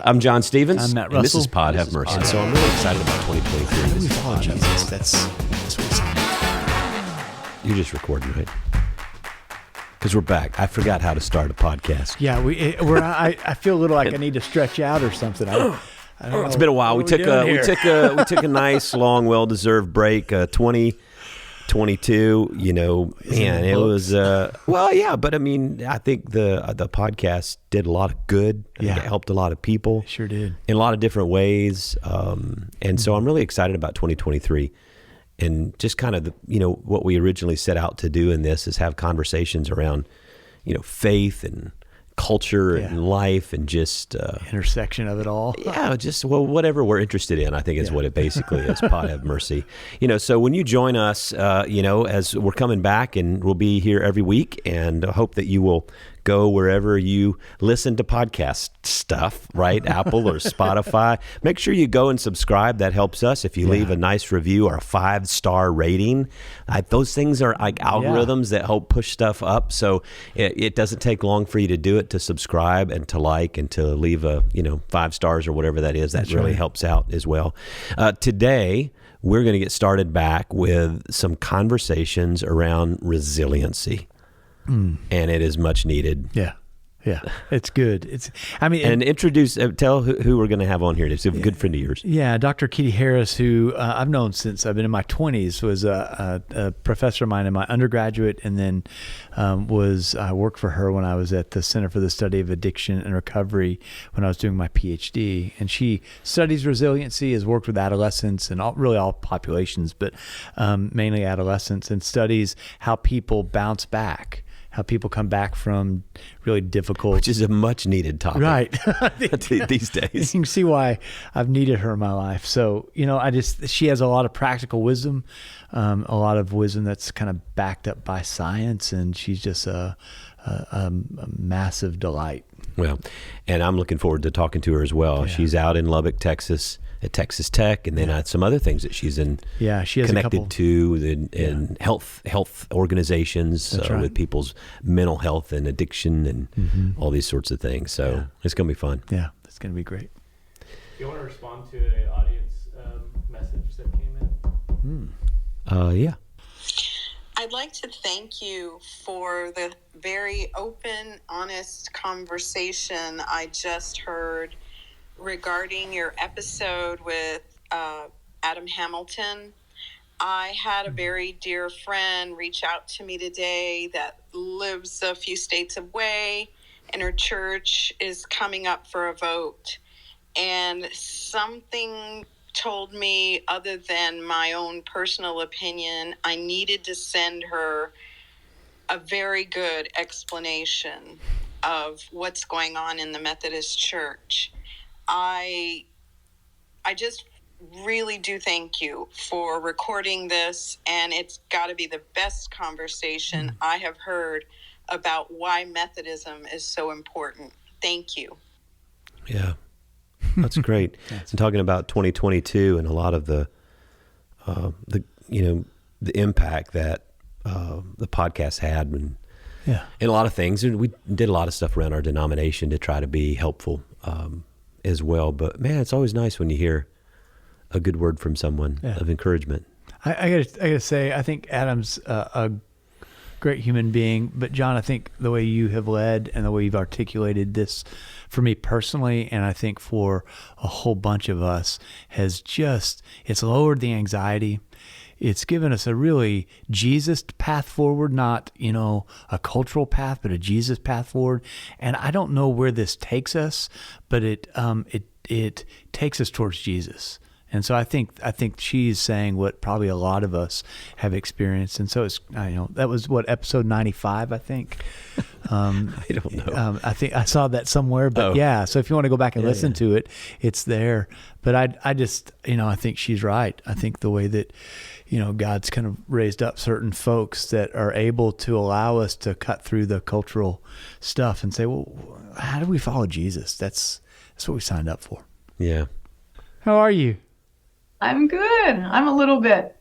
I'm John Stevens. I'm Matt And this Russell. is Pod Have Mercy. And so I'm really excited about 2023. We follow Jesus. That's what it's like. You're just recording, right? Because we're back. I forgot how to start a podcast. Yeah, I feel a little like I need to stretch out or something. I don't know. It's been a while. We took a nice, long, well-deserved break. 2022. You know, man, it was well, yeah. But I mean, I think the podcast did a lot of good. I think it helped a lot of people. Sure did in a lot of different ways. And so I'm really excited about 2023. And just kind of, what we originally set out to do in this is have conversations around, faith and culture and life and just intersection of it all. Yeah, just whatever we're interested in, I think is what it basically is. Pod Have Mercy. So when you join us, as we're coming back, and we'll be here every week, and I hope that you will go wherever you listen to podcast stuff, right? Apple or Spotify. Make sure you go and subscribe. That helps us. If you leave a nice review or a 5-star rating, those things are like algorithms that help push stuff up. So it doesn't take long for you to do it, to subscribe and to like and to leave a 5 stars or whatever that is. That really helps out as well. Today, we're going to get started back with some conversations around resiliency. And it is much needed. Yeah, it's good. And introduce, tell who we're going to have on here. It's a good friend of yours. Yeah, Dr. Kitty Harris, who I've known since I've been in my 20s, was a professor of mine in my undergraduate, and then I worked for her when I was at the Center for the Study of Addiction and Recovery when I was doing my PhD. And she studies resiliency, has worked with adolescents and really all populations, but mainly adolescents, and studies how people bounce back. How people come back from really difficult... Which is a much needed topic. Right. These days. You can see why I've needed her in my life. So, she has a lot of practical wisdom, a lot of wisdom that's kind of backed up by science, and she's just a massive delight. Well, and I'm looking forward to talking to her as well. Yeah. She's out in Lubbock, Texas, at Texas Tech, and then some other things that she's in. Yeah, she has connected to in health organizations with people's mental health and addiction and all these sorts of things. So it's going to be fun. Yeah, it's going to be great. Do you want to respond to an audience message that came in? Yeah. I'd like to thank you for the very open, honest conversation I just heard regarding your episode with Adam Hamilton. I had a very dear friend reach out to me today that lives a few states away, and her church is coming up for a vote. And something told me, other than my own personal opinion, I needed to send her a very good explanation of what's going on in the Methodist Church. I just really do thank you for recording this, and it's got to be the best conversation I have heard about why Methodism is so important. Thank you. Yeah, that's great. I'm talking about 2022 and a lot of the impact that the podcast had, and a lot of things. And we did a lot of stuff around our denomination to try to be helpful. As well, but man, it's always nice when you hear a good word from someone of encouragement. I gotta say, I think Adam's a great human being, but John, I think the way you have led and the way you've articulated this for me personally, and I think for a whole bunch of us, it's lowered the anxiety. It's given us a really Jesus path forward, not, a cultural path, but a Jesus path forward. And I don't know where this takes us, but it takes us towards Jesus. And so I think she's saying what probably a lot of us have experienced. And so that was episode 95, I think. I don't know. I think I saw that somewhere, but so if you want to go back and listen to it, it's there. But I just, I think she's right. I think the way that, God's kind of raised up certain folks that are able to allow us to cut through the cultural stuff and say, well, how do we follow Jesus? That's what we signed up for. Yeah. How are you? I'm good. I'm a little bit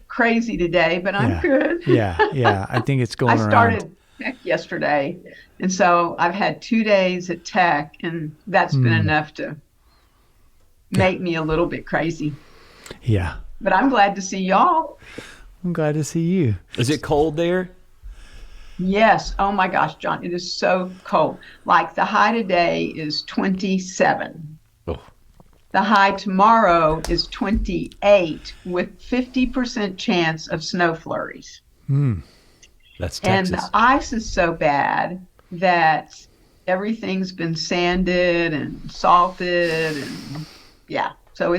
crazy today, but I'm good. Yeah. I think it's going around. Tech yesterday. And so I've had 2 days at Tech, and that's been enough to make me a little bit crazy. Yeah. But I'm glad to see y'all. I'm glad to see you. Is it cold there? Yes. Oh my gosh, John, it is so cold. Like the high today is 27. Oh, The high tomorrow is 28 with 50% chance of snow flurries. that's And Texas. the ice is so bad that everything's been sanded and salted and yeah. So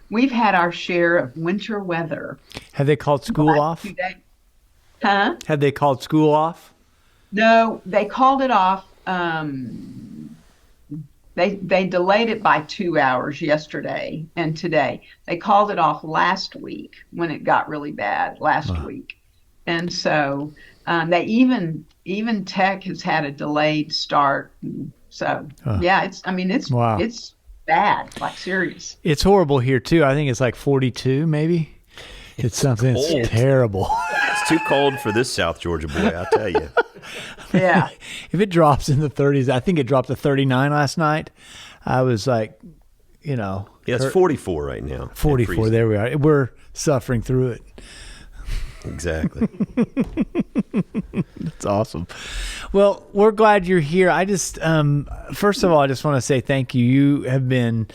we've had our share of winter weather. Have they called school off? 2 days. Huh? Have they called school off? No, they called it off. They delayed it by 2 hours yesterday and today. They called it off last week when it got really bad last week, and so they even Tech has had a delayed start. So yeah, it's Wow. it's bad, like serious. It's horrible here too. I think it's like 42 maybe. It's something cold. that's terrible. It's too cold for this South Georgia boy, I tell you. Yeah. If it drops in the 30s, I think it dropped to 39 last night. I was like, Yeah, it's 44 right now. 44. There we are. We're suffering through it. Exactly. That's awesome. Well, we're glad you're here. I just, first of all, I just want to say thank you. You have been,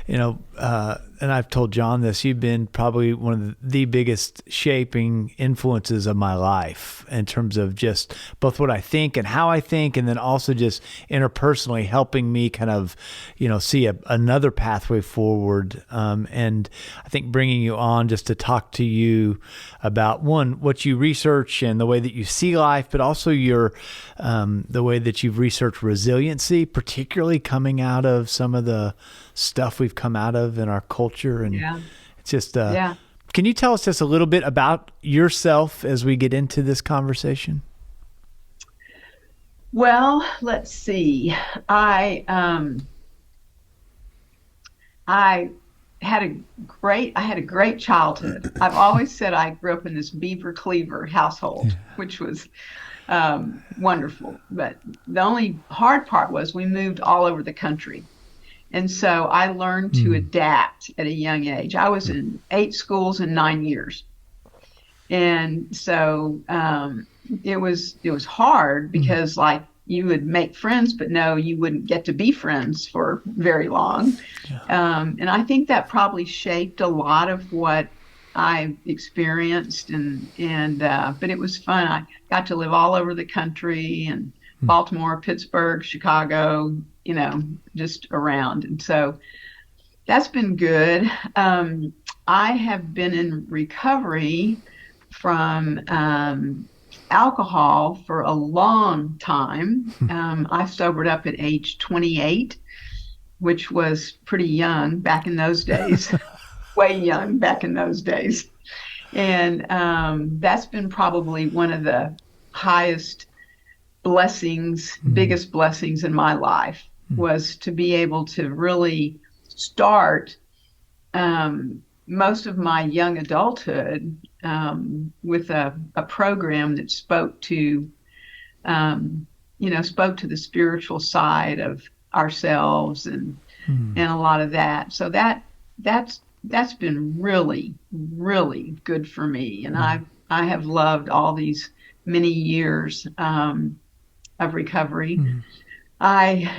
and I've told John this, you've been probably one of the biggest shaping influences of my life in terms of just both what I think and how I think, and then also just interpersonally helping me kind of, see another pathway forward. And I think bringing you on just to talk to you about, one, what you research and the way that you see life, but also the way that you've researched resiliency, particularly coming out of some of the stuff we've come out of in our culture. And it's just, can you tell us just a little bit about yourself as we get into this conversation? Well, let's see. I had a great childhood. I've always said I grew up in this beaver cleaver household, which was wonderful. But the only hard part was we moved all over the country. And so I learned to adapt at a young age. I was in 8 schools in 9 years. And so it was hard because like you would make friends, but no, you wouldn't get to be friends for very long. And I think that probably shaped a lot of what I experienced but it was fun. I got to live all over the country and Baltimore, Pittsburgh, Chicago, just around. And so that's been good. I have been in recovery from alcohol for a long time. I sobered up at age 28, which was pretty young back in those days, way young back in those days. And that's been probably one of the highest blessings, biggest blessings in my life, was to be able to really start most of my young adulthood with a program that spoke to the spiritual side of ourselves and a lot of that. So that's been really, really good for me. And I have loved all these many years of recovery. I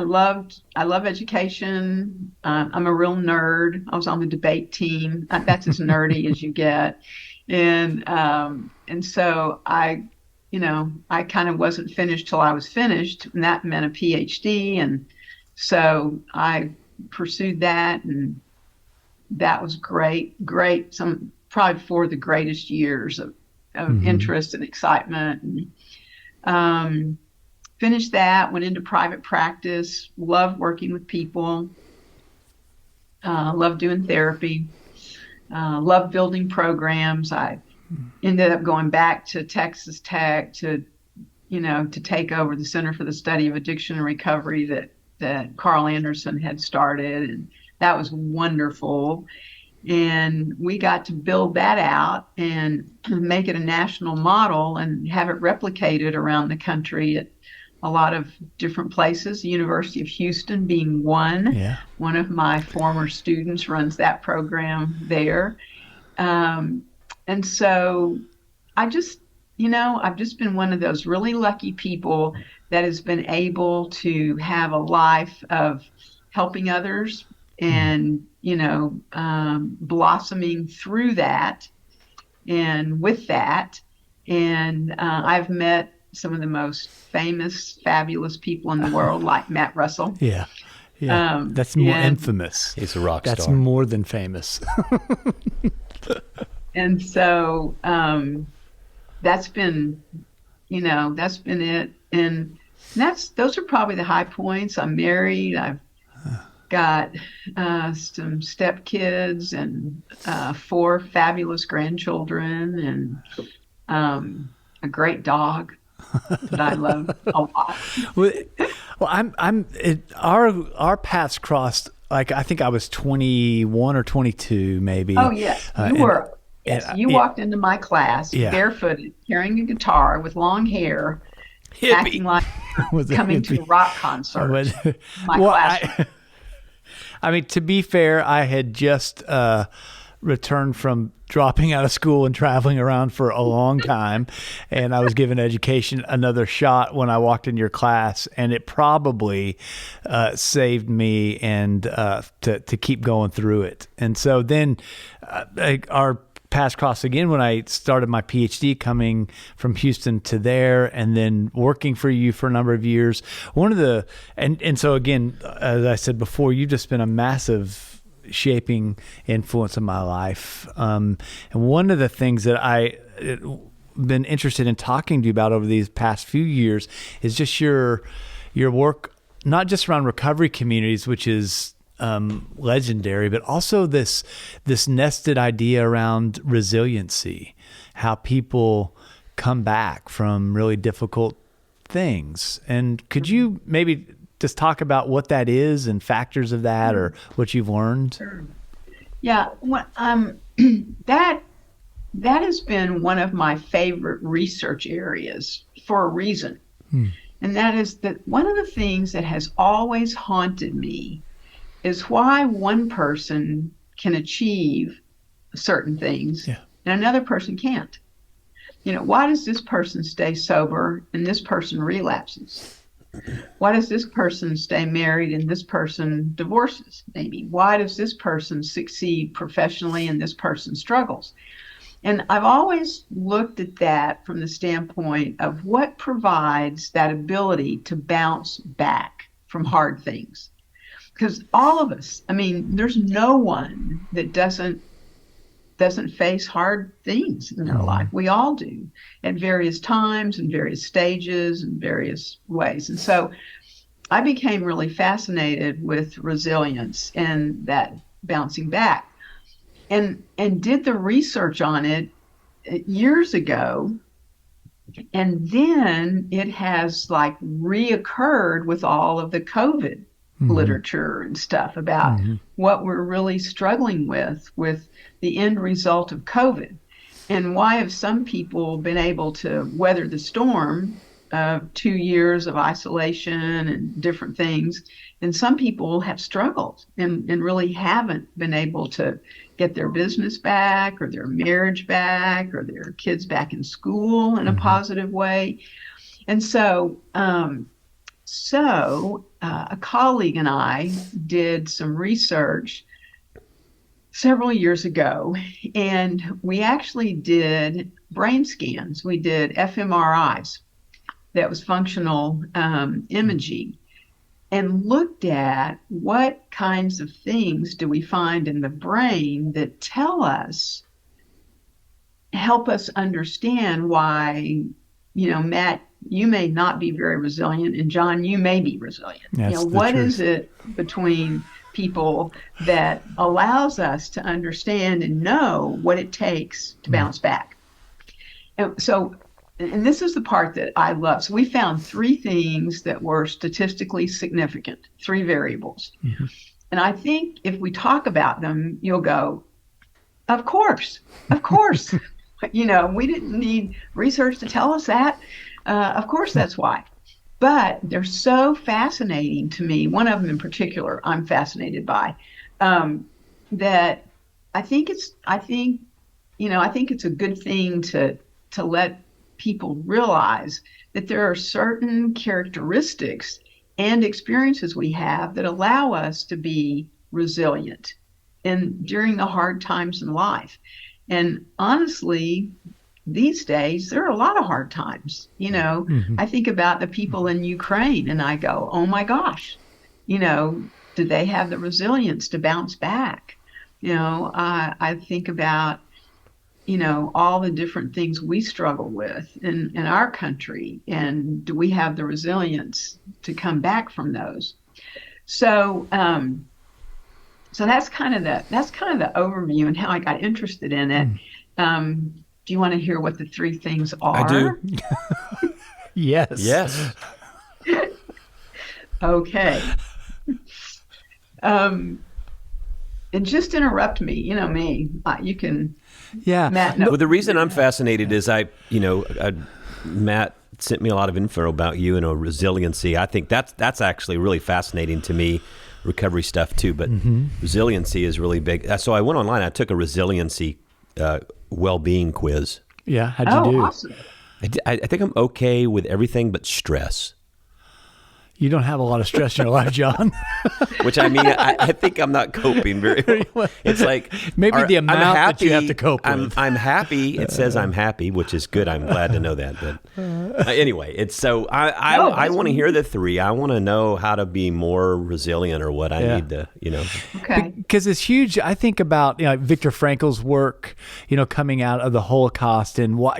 love education. I'm a real nerd. I was on the debate team. That's as nerdy as you get. And so I kind of wasn't finished till I was finished, and that meant a PhD. And so I pursued that, and that was great. Probably 4 of the greatest years of interest and excitement. And finished that, went into private practice, loved working with people, loved doing therapy, loved building programs. I ended up going back to Texas Tech to take over the Center for the Study of Addiction and Recovery that Carl Anderson had started. And that was wonderful. And we got to build that out and make it a national model and have it replicated around the country at a lot of different places. The University of Houston being one. Yeah. One of my former students runs that program there. And so I've just been one of those really lucky people that has been able to have a life of helping others and, blossoming through that and with that. And I've met some of the most famous, fabulous people in the world, like Matt Russell. Yeah. Yeah. That's more infamous. He's a rock star. That's more than famous. And so that's been it. And those are probably the high points. I'm married. I've got some stepkids and 4 fabulous grandchildren and a great dog that I love a lot. Well, our paths crossed. Like I think I was 21 or 22, maybe. Oh yes, you were. Yes, you walked into my class barefooted, carrying a guitar with long hair, Hippie. acting like coming to a rock concert. My class. I mean, to be fair, I had just returned from dropping out of school and traveling around for a long time, and I was given education another shot when I walked in your class, and it probably saved me and to keep going through it. And so then our paths crossed again when I started my PhD, coming from Houston to there, and then working for you for a number of years. And so again, as I said before, you've just been a massive shaping influence in my life. And one of the things that I've been interested in talking to you about over these past few years is just your work, not just around recovery communities, which is legendary, but also this nested idea around resiliency, how people come back from really difficult things. And could you maybe just talk about what that is and factors of that, or what you've learned? Sure. Yeah, that has been one of my favorite research areas for a reason. And that is that one of the things that has always haunted me is why one person can achieve certain things and another person can't. Why does this person stay sober and this person relapses? Why does this person stay married and this person divorces? Maybe. Why does this person succeed professionally and this person struggles? And I've always looked at that from the standpoint of what provides that ability to bounce back from hard things. Because all of us, there's no one that doesn't face hard things in their life. We all do at various times and various stages and various ways. And so I became really fascinated with resilience and that bouncing back, and did the research on it years ago. And then it has reoccurred with all of the COVID literature and stuff about what we're really struggling with the end result of COVID, and why have some people been able to weather the storm of 2 years of isolation and different things, and some people have struggled and really haven't been able to get their business back or their marriage back or their kids back in school in a positive way. And so a colleague and I did some research several years ago, and we actually did brain scans. We did fMRIs, that was functional imaging, and looked at what kinds of things do we find in the brain that help us understand why, Matt, you may not be very resilient, and John, you may be resilient. What is it between people that allows us to understand and know what it takes to bounce back? And this is the part that I love. So we found 3 things that were statistically significant, 3 variables. And I think if we talk about them, you'll go, Of course. Of course. We didn't need research to tell us that. Of course, that's why. But they're so fascinating to me. One of them in particular, I'm fascinated by. That I think it's a good thing to let people realize that there are certain characteristics and experiences we have that allow us to be resilient during the hard times in life. And honestly, these days, there are a lot of hard times. I think about the people in Ukraine and I go, oh my gosh, do they have the resilience to bounce back? I think about, all the different things we struggle with in our country, and do we have the resilience to come back from those? So, so that's kind of the overview and how I got interested in it. Do you want to hear what the three things are? I do. Yes. Yes. Okay. And just interrupt me. You know me. You can. Yeah. Matt, Well, the reason I'm fascinated is Matt sent me a lot of info about you and resiliency. I think that's actually really fascinating to me. Recovery stuff too, but resiliency is really big. So I went online. I took a resiliency well-being quiz. Yeah. How'd you do? Awesome. I think I'm okay with everything but stress. You don't have a lot of stress in your life, John. Which I think I'm not coping very well. It's like maybe the amount that you have to cope with. I'm happy. It says I'm happy, which is good. I'm glad to know that. But anyway, it's so I want to hear the three. I want to know how to be more resilient or what I need to, Okay. Because it's huge. I think about Viktor Frankl's work, coming out of the Holocaust, and what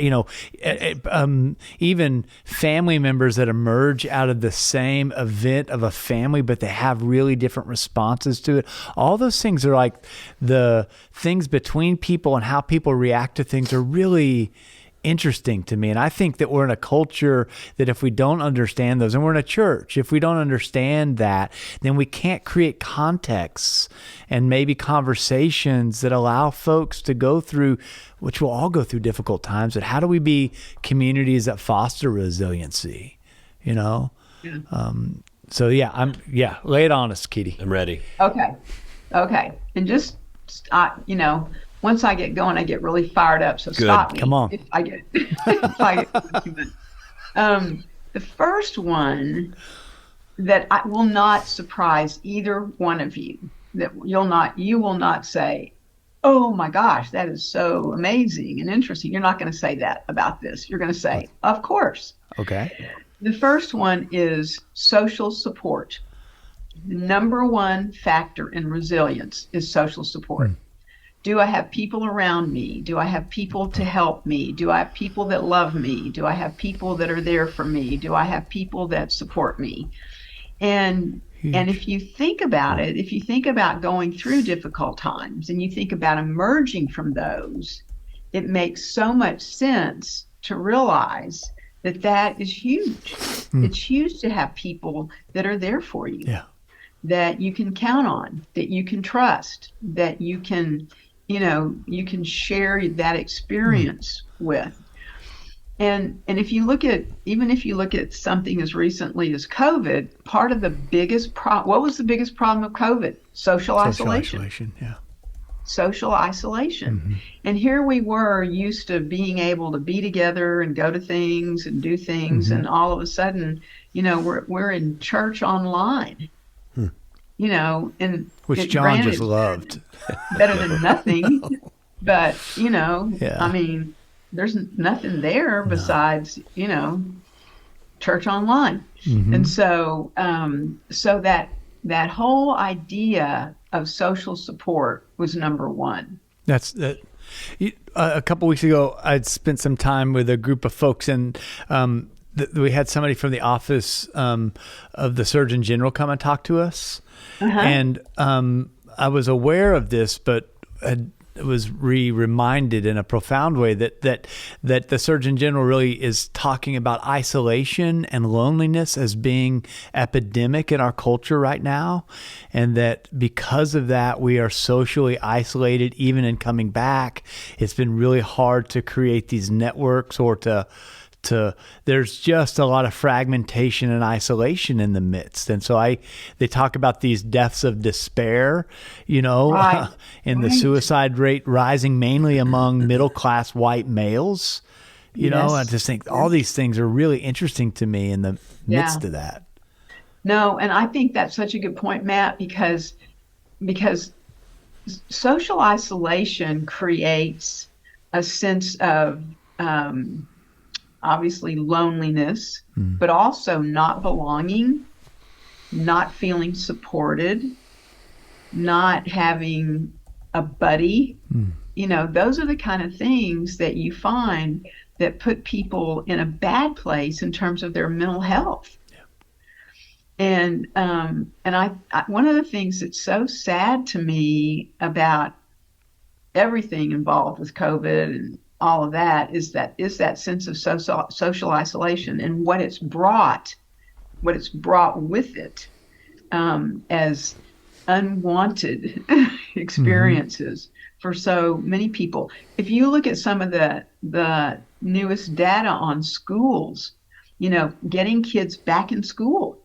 even family members that emerge out of the same event of a family, but they have really different responses to it. All those things are like the things between people, and how people react to things are really interesting to me. And I think that we're in a culture that if we don't understand those, and we're in a church, if we don't understand that, then we can't create contexts and maybe conversations that allow folks to go through, which we'll all go through difficult times, but how do we be communities that foster resiliency, So lay it on us, Kitty. I'm ready. Okay. And just, once I get going, I get really fired up. So Good. Stop me. Come on. If I get the first one that will not surprise either one of you, that you will not say, oh my gosh, that is so amazing and interesting. You're not going to say that about this. You're going to say, of course. Okay. The first one is social support. The number one factor in resilience is social support. Do I have people around me? Do I have people to help me? Do I have people that love me? Do I have people that are there for me? Do I have people that support me? And if you think about it, if you think about going through difficult times and you think about emerging from those, it makes so much sense to realize that is huge. It's huge to have people that are there for you, that you can count on, that you can trust, that you can, you can share that experience with. And if you look at something as recently as COVID, part of the biggest what was the biggest problem of COVID? Social isolation. Social isolation. And here we were used to being able to be together and go to things and do things, and all of a sudden, we're in church online. And which John just loved. Better than nothing. But I mean, there's nothing there besides church online. And so that whole idea of social support was number one. That's that. A couple weeks ago, I'd spent some time with a group of folks, and we had somebody from the office of the Surgeon General come and talk to us. And I was aware of this, but had was reminded in a profound way that the Surgeon General really is talking about isolation and loneliness as being epidemic in our culture right now, and that because of that we are socially isolated. Even in coming back, it's been really hard to create these networks or to there's just a lot of fragmentation and isolation in the midst. And so they talk about these deaths of despair, Right. and the suicide rate rising mainly among middle-class white males, Yes. I just think all these things are really interesting to me in the midst of that. No, and I think that's such a good point, Matt, because social isolation creates a sense of obviously loneliness, but also not belonging, not feeling supported, not having a buddy. Those are the kind of things that you find that put people in a bad place in terms of their mental health. And I one of the things that's so sad to me about everything involved with COVID and all of that is that sense of social isolation and what it's brought with it as unwanted experiences for so many people. If you look at some of the newest data on schools, getting kids back in school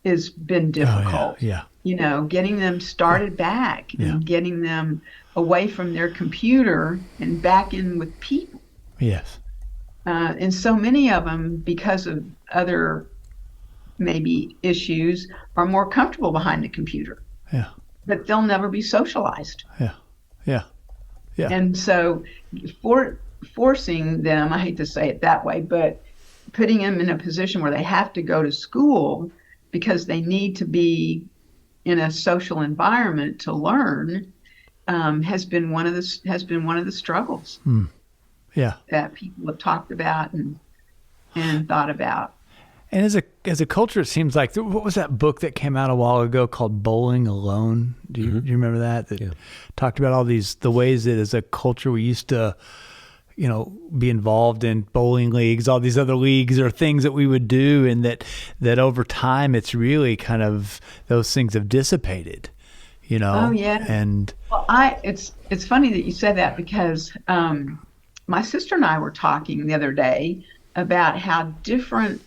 has been difficult. Getting them started back and getting them away from their computer and back in with people. Yes. And so many of them, because of other maybe issues, are more comfortable behind the computer. Yeah. But they'll never be socialized. Yeah. And so forcing them, I hate to say it that way, but putting them in a position where they have to go to school because they need to be in a social environment to learn has been one of the struggles that people have talked about and thought about. And as a culture, it seems like, what was that book that came out a while ago called Bowling Alone? Do you remember that? That talked about all the ways that as a culture we used to, be involved in bowling leagues, all these other leagues or things that we would do, and that over time it's really kind of those things have dissipated. Oh yeah. And well, it's funny that you said that because my sister and I were talking the other day about how different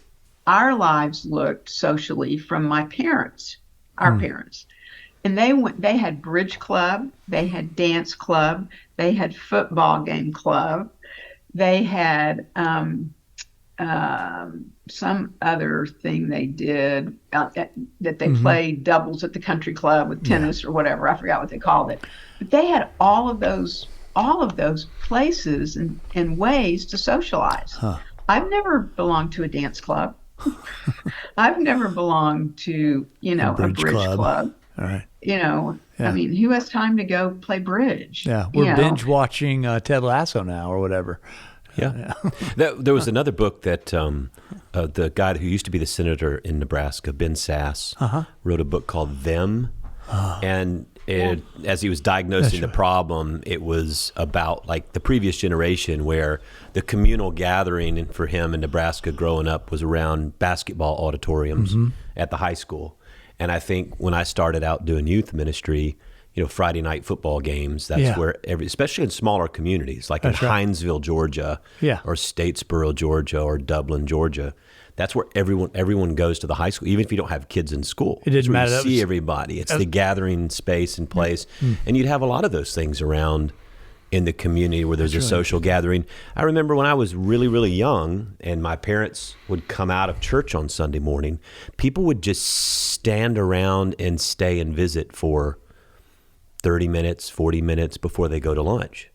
our lives looked socially from my parents, our parents. And they had bridge club, they had dance club, they had football game club, they had some other thing they did that they played doubles at the country club with tennis or whatever. I forgot what they called it. But they had all of those places and ways to socialize. I've never belonged to a dance club. I've never belonged to, a bridge club. All right. I mean, who has time to go play bridge? Yeah, we're binge watching Ted Lasso now or whatever. Yeah. There was another book that the guy who used to be the senator in Nebraska, Ben Sass, wrote a book called Them. And as he was diagnosing the problem, it was about like the previous generation where the communal gathering for him in Nebraska growing up was around basketball auditoriums at the high school. And I think when I started out doing youth ministry, Friday night football games, that's where especially in smaller communities, like in Hinesville, Georgia, or Statesboro, Georgia, or Dublin, Georgia, that's where everyone goes to the high school, even if you don't have kids in school. It didn't matter. You see everybody. It's the gathering space and place. And you'd have a lot of those things around in the community where there's a social gathering. I remember when I was really, really young and my parents would come out of church on Sunday morning, people would just stand around and stay and visit for 30 minutes, 40 minutes before they go to lunch.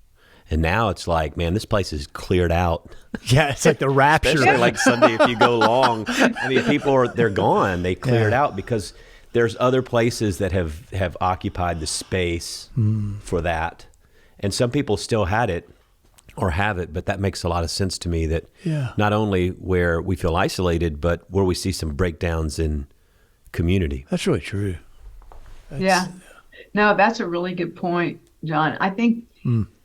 And now it's like, man, this place is cleared out. Yeah, it's like the rapture. Especially like Sunday if you go long. I mean, they're gone. They cleared out because there's other places that have occupied the space for that. And some people still had it or have it, but that makes a lot of sense to me that not only where we feel isolated, but where we see some breakdowns in community. That's really true. No, that's a really good point, John. I think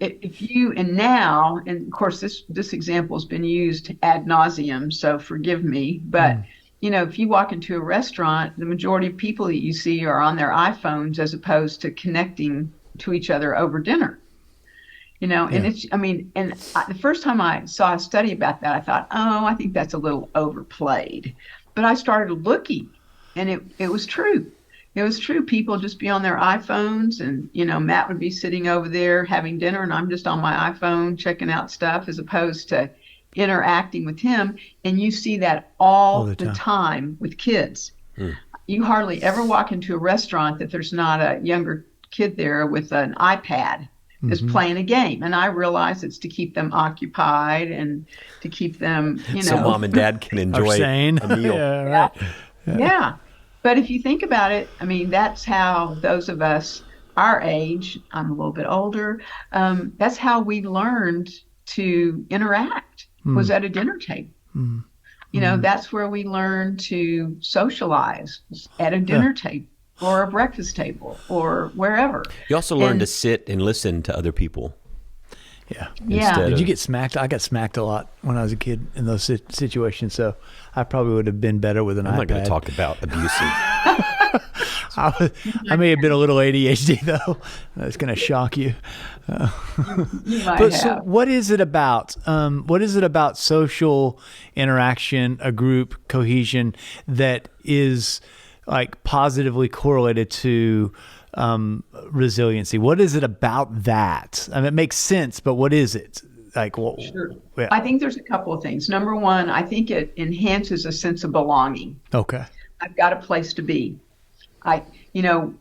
if you, and now, and of course this example has been used ad nauseum, so forgive me, but if you walk into a restaurant, the majority of people that you see are on their iPhones as opposed to connecting to each other over dinner. And the first time I saw a study about that, I thought, oh, I think that's a little overplayed. But I started looking, and it was true. It was true. People just be on their iPhones, and, Matt would be sitting over there having dinner, and I'm just on my iPhone checking out stuff as opposed to interacting with him. And you see that all the time with kids. You hardly ever walk into a restaurant that there's not a younger kid there with an iPad is playing a game. And I realize it's to keep them occupied and to keep them, so mom and dad can enjoy a meal. Yeah. But if you think about it, that's how those of us our age, I'm a little bit older, that's how we learned to interact, was at a dinner table. That's where we learned to socialize, at a dinner table or a breakfast table or wherever. You also learn to sit and listen to other people. Yeah. Did you get smacked? I got smacked a lot when I was a kid in those situations, so I probably would have been better with an iPad. I'm not going to talk about abusive. I may have been a little ADHD, though. That's going to shock you. You might have. So what is it about? What is it about social interaction, a group cohesion, that is like positively correlated to resiliency? What is it about that? It makes sense, but what is it? Sure. Yeah. I think there's a couple of things. Number one, I think it enhances a sense of belonging. Okay. I've got a place to be. And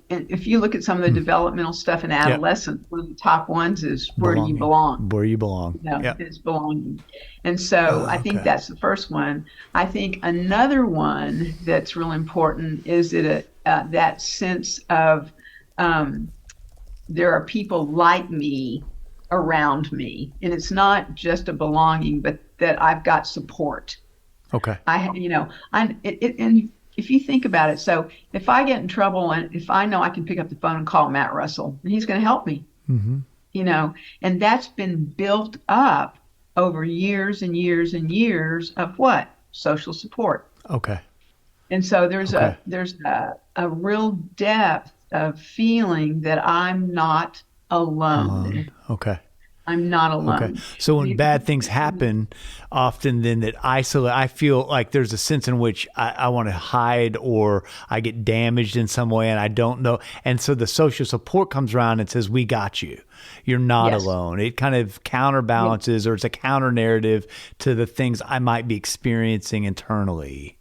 if you look at some of the developmental stuff in adolescence, one of the top ones is where do you belong? Where you belong. Is belonging. And so I think that's the first one. I think another one that's real important is that sense of there are people like me around me. And it's not just a belonging, but that I've got support. Okay. And if you think about it, so if I get in trouble and if I know I can pick up the phone and call Matt Russell, and he's going to help me, and that's been built up over years and years and years of what? Social support. Okay. And so there's a real depth of feeling that I'm not alone. Okay. I'm not alone. Okay. So when bad things happen, often then that isolate, I feel like there's a sense in which I want to hide, or I get damaged in some way and I don't know. And so the social support comes around and says, we got you. You're not alone. It kind of counterbalances or it's a counter narrative to the things I might be experiencing internally.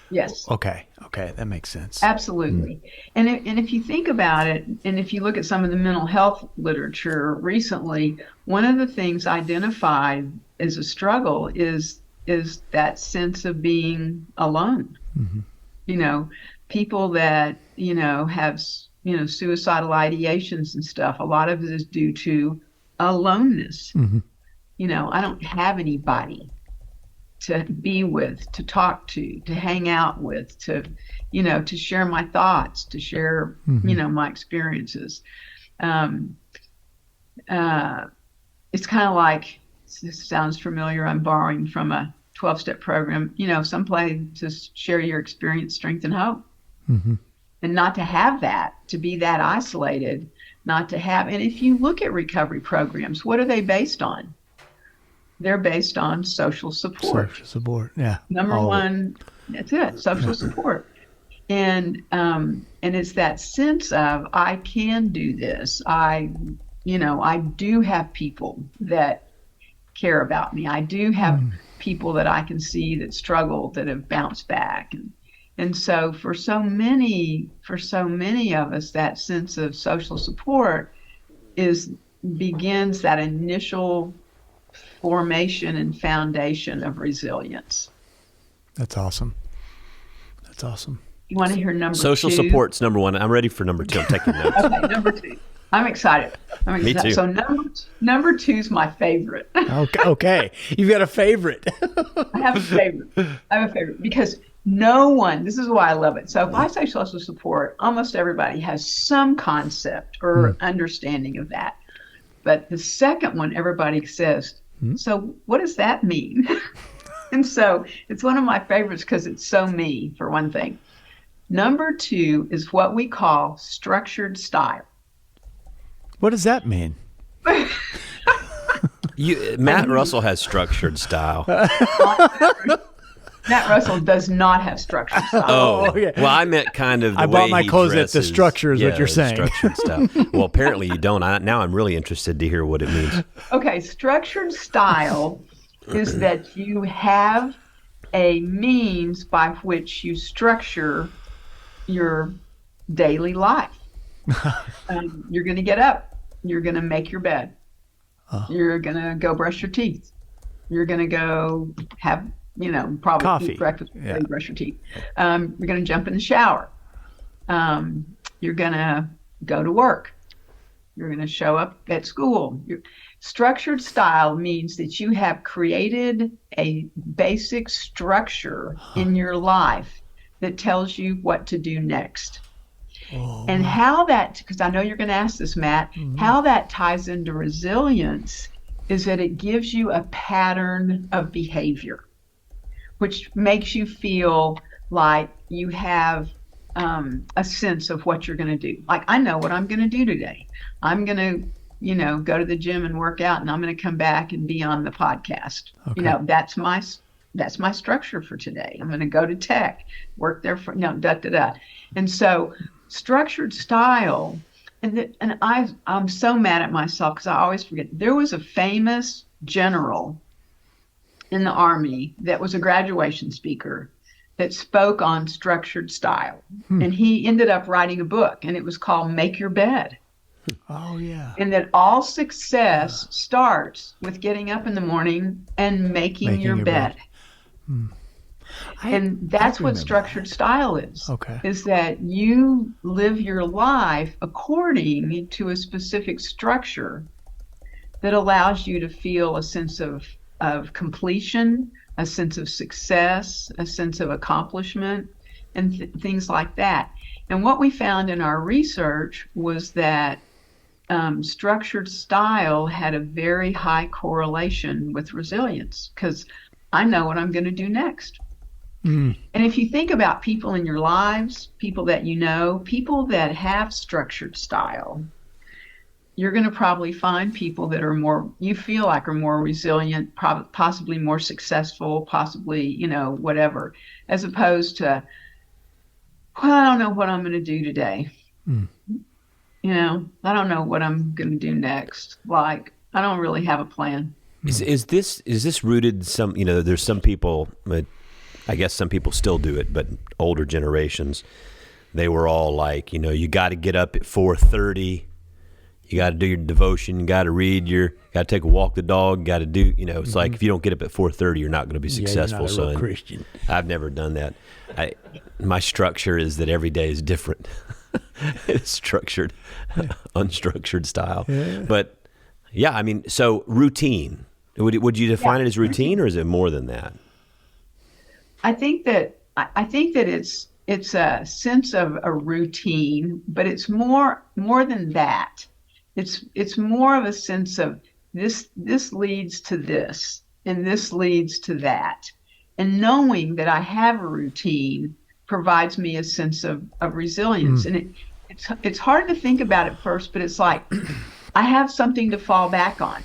Yes. Okay. That makes sense. Absolutely. And if you think about it, and if you look at some of the mental health literature recently, one of the things identified as a struggle is that sense of being alone. People that, have, suicidal ideations and stuff, a lot of it is due to aloneness. I don't have anybody to be with, to talk to hang out with, to share my thoughts, to share, my experiences. It's kind of like, this sounds familiar, I'm borrowing from a 12-step program, some place to share your experience, strength, and hope. And not to have that, to be that isolated, not to have, and if you look at recovery programs, what are they based on? They're based on social support. Social support, yeah. Number one, that's it, social support. And it's that sense of, I can do this. I do have people that care about me. I do have people that I can see that struggle, that have bounced back. And so for so many of us, that sense of social support begins that initial formation and foundation of resilience. That's awesome. You want to hear number Social two? support's number one. I'm ready for number two. I'm taking notes. Okay, number two. I'm excited. Me too. So number two is my favorite. Okay. You've got a favorite. I have a favorite because no one, this is why I love it. So if I say social support, almost everybody has some concept or understanding of that. But the second one, everybody says, so what does that mean? And so it's one of my favorites because it's so me, for one thing. Number 2 is what we call structured style. What does that mean? Matt Russell has structured style. Matt Russell does not have structured style. Oh, okay. Well, I meant kind of the I way bought my he clothes at dresses. the structure is what you're saying. Structured style. Well, apparently you don't. Now I'm really interested to hear what it means. Okay, structured style is that you have a means by which you structure your daily life. You're going to get up. You're going to make your bed. You're going to go brush your teeth. You're going to go have, probably coffee, eat breakfast before you brush your teeth. You're going to jump in the shower. You're going to go to work. You're going to show up at school. Structured style means that you have created a basic structure in your life that tells you what to do next. And how that, because I know you're going to ask this, Matt, how that ties into resilience is that it gives you a pattern of behavior, which makes you feel like you have a sense of what you're going to do. Like, I know what I'm going to do today. I'm going to, go to the gym and work out, and I'm going to come back and be on the podcast. Okay. That's my structure for today. I'm going to go to tech, work there for, And so structured style, and I'm so mad at myself because I always forget. There was a famous general in the Army that was a graduation speaker that spoke on structured style. And he ended up writing a book, and it was called Make Your Bed. Oh, yeah. And that all success starts with getting up in the morning and making your bed. And that's what structured style is. Okay. Is that you live your life according to a specific structure that allows you to feel a sense of completion, a sense of success, a sense of accomplishment, and things like that. And what we found in our research was that structured style had a very high correlation with resilience, because I know what I'm going to do next. And if you think about people in your lives, people that you know, people that have structured style, you're going to probably find people that are more, you feel like are more resilient, possibly more successful, possibly, whatever, as opposed to, well, I don't know what I'm going to do today. I don't know what I'm going to do next. Like, I don't really have a plan. Is this rooted in some, there's some people, I guess some people still do it, but older generations, they were all like, you got to get up at 4:30. You got to do your devotion. You got to read got to take a walk the dog. Got to do, it's like if you don't get up at 4:30, you're not going to be successful. You're not a real Christian. I've never done that. My structure is that every day is different. It's structured, unstructured style. Yeah. But yeah, so routine. Would you define it as routine, or is it more than that? I think that it's a sense of a routine, but it's more than that. It's more of a sense of this leads to this, and this leads to that. And knowing that I have a routine provides me a sense of resilience. And it's hard to think about at first, but it's like I have something to fall back on.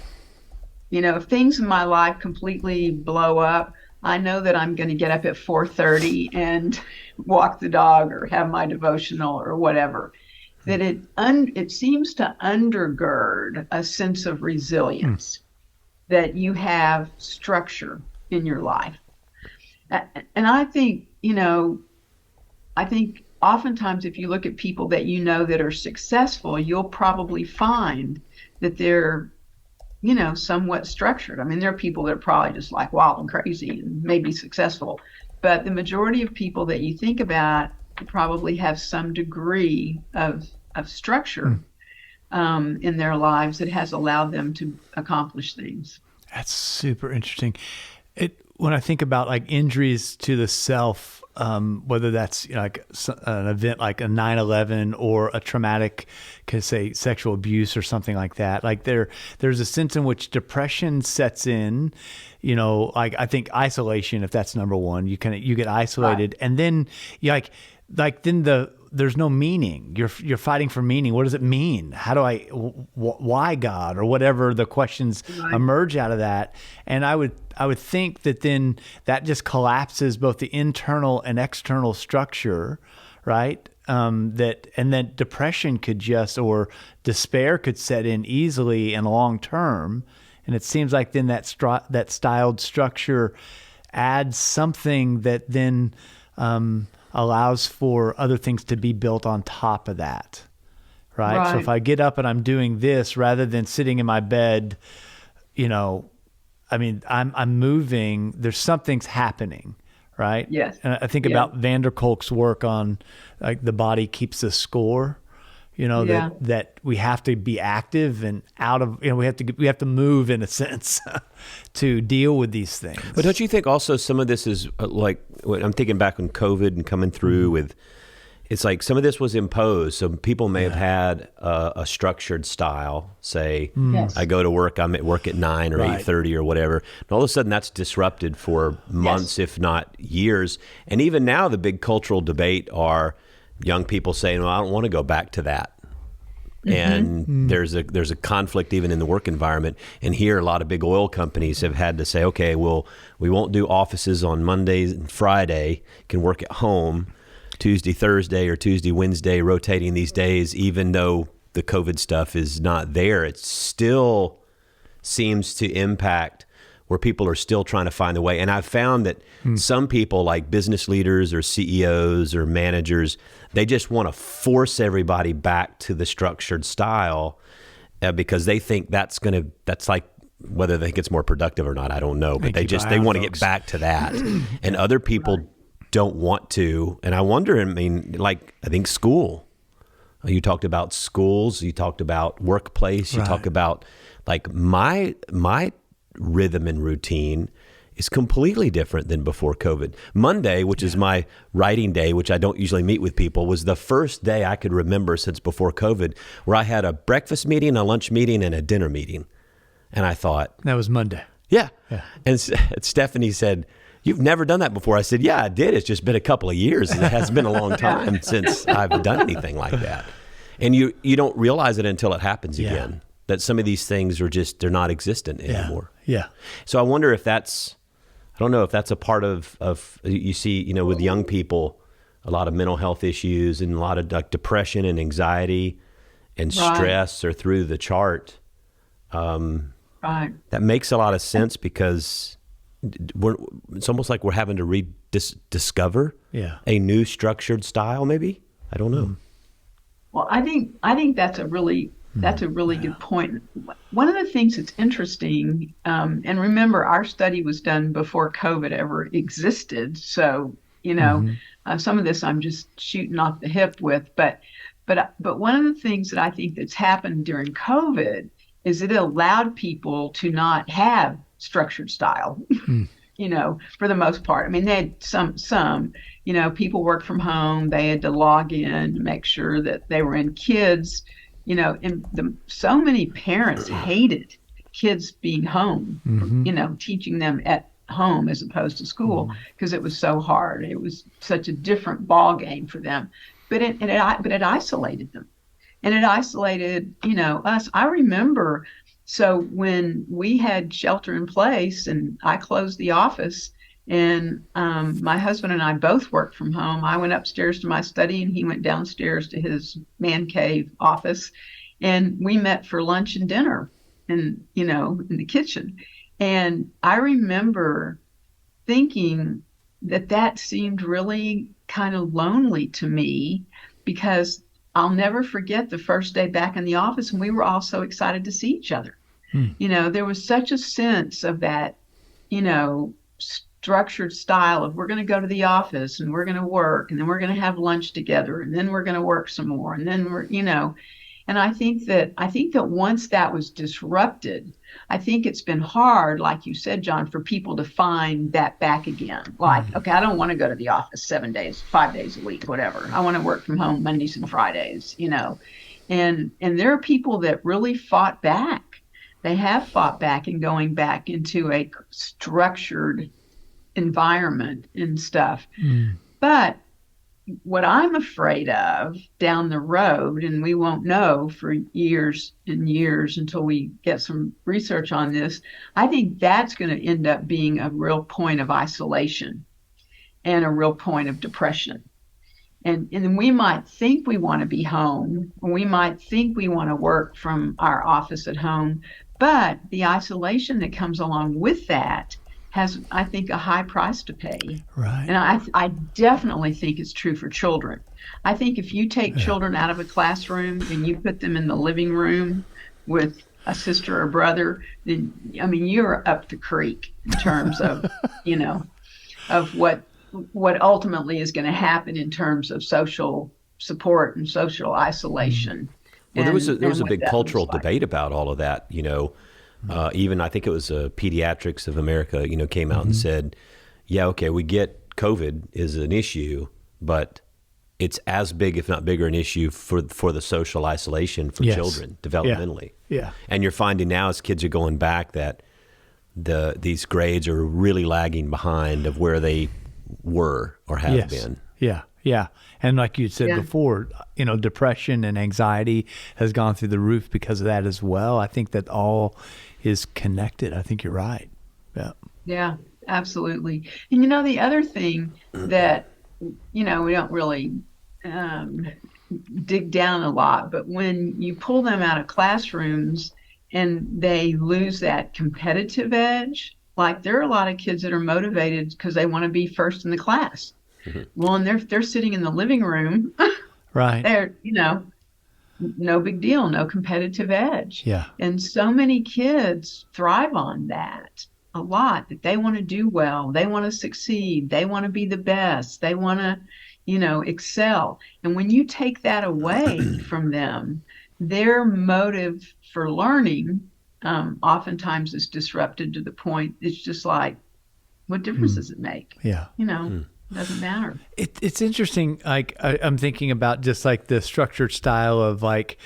If things in my life completely blow up, I know that I'm going to get up at 4:30 and walk the dog or have my devotional or whatever. That it seems to undergird a sense of resilience, that you have structure in your life. And I think, oftentimes if you look at people that that are successful, you'll probably find that they're, somewhat structured. There are people that are probably just like wild and crazy and maybe successful. But the majority of people that you think about probably have some degree of structure in their lives that has allowed them to accomplish things. That's super interesting. When I think about like injuries to the self, whether that's like an event like a 9/11 or a traumatic, say, sexual abuse or something like that. Like there's a sense in which depression sets in. Like I think isolation, if that's number one, you get isolated, and then there's no meaning. You're fighting for meaning. What does it mean? How do why God, or whatever the questions emerge out of that? And I would think that then that just collapses both the internal and external structure, right? That depression or despair could set in easily and long term. And it seems like then that styled structure adds something that then allows for other things to be built on top of that, right? So if I get up and I'm doing this rather than sitting in my bed, I'm moving. There's something's happening, right? Yes. And I think about Van der Kolk's work on like the body keeps a score. That we have to be active and we have to move in a sense to deal with these things. But don't you think also some of this is like, I'm thinking back on COVID and coming through with, it's like some of this was imposed. So people may have had a structured style, say, I go to work, I'm at work at 9 or 8:30 or whatever. And all of a sudden that's disrupted for months, if not years. And even now the big cultural debate are young people saying, well, I don't want to go back to that. And there's a conflict even in the work environment. And here a lot of big oil companies have had to say, okay, well, we won't do offices on Mondays and Friday, can work at home Tuesday, Thursday, or Tuesday, Wednesday, rotating these days, even though the COVID stuff is not there. It still seems to impact where people are still trying to find a way. And I've found that some people, like business leaders or CEOs or managers, they just want to force everybody back to the structured style because they think that's like, whether they think it's more productive or not, I don't know, but they want to get back to that. And other people don't want to. And I wonder, I think school, you talked about schools, you talked about workplace, you talk about like my rhythm and routine is completely different than before COVID. Monday, which is my writing day, which I don't usually meet with people, was the first day I could remember since before COVID where I had a breakfast meeting, a lunch meeting, and a dinner meeting. And I thought... That was Monday. Yeah. And Stephanie said, you've never done that before. I said, yeah, I did. It's just been a couple of years. It has been a long time since I've done anything like that. And you don't realize it until it happens again. That some of these things are they're not existent anymore. Yeah. So I wonder if I don't know if that's a part of you see, with young people, a lot of mental health issues and a lot of like depression and anxiety and stress are through the chart. That makes a lot of sense because it's almost like we're having to rediscover a new structured style, maybe. I don't know. Well, I think that's a really good point. One of the things that's interesting, and remember, our study was done before COVID ever existed. So, some of this I'm just shooting off the hip with. But one of the things that I think that's happened during COVID is it allowed people to not have structured style, for the most part. I mean, they had some, people worked from home. They had to log in to make sure that they were in. Kids, so many parents hated kids being home, teaching them at home as opposed to school because it was so hard. It was such a different ball game for them. But it isolated them, and it isolated us. I remember. So when we had shelter in place and I closed the office and my husband and I both worked from home, I went upstairs to my study and he went downstairs to his man cave office, and we met for lunch and dinner in the kitchen. And I remember thinking that seemed really kind of lonely to me because I'll never forget the first day back in the office and we were all so excited to see each other. There was such a sense of that, structured style of we're going to go to the office and we're going to work and then we're going to have lunch together and then we're going to work some more and then we're, And I think that once that was disrupted, I think it's been hard, like you said, John, for people to find that back again. Like, okay, I don't want to go to the office 7 days, 5 days a week, whatever. I want to work from home Mondays and Fridays, And there are people that really fought back. They have fought back and going back into a structured environment and stuff. But what I'm afraid of down the road, and we won't know for years and years until we get some research on this, I think that's going to end up being a real point of isolation and a real point of depression. And we might think we want to be home, or we might think we want to work from our office at home, but the isolation that comes along with that has, I think, a high price to pay. Right. And I definitely think it's true for children. I think if you take children out of a classroom and you put them in the living room with a sister or brother, then, I mean, you're up the creek in terms of, of what ultimately is going to happen in terms of social support and social isolation. Well, there was a big cultural debate about all of that, even I think it was Pediatrics of America, came out and said, yeah, okay, we get COVID is an issue, but it's as big, if not bigger, an issue for the social isolation for children developmentally. Yeah. And you're finding now as kids are going back that these grades are really lagging behind of where they were or have been. Yeah. And like you said before, depression and anxiety has gone through the roof because of that as well. I think that all is connected. I think you're right. Yeah. Yeah, absolutely. And the other thing that, we don't really dig down a lot, but when you pull them out of classrooms and they lose that competitive edge, like there are a lot of kids that are motivated because they want to be first in the class. Well, and they're sitting in the living room. Right. They're, no big deal, no competitive edge. Yeah. And so many kids thrive on that a lot, that they want to do well, they want to succeed, they want to be the best, they want to, excel. And when you take that away from them, their motive for learning oftentimes is disrupted to the point it's just like, what difference does it make? Yeah. It doesn't matter. It's interesting. Like I'm thinking about just like the structured style of like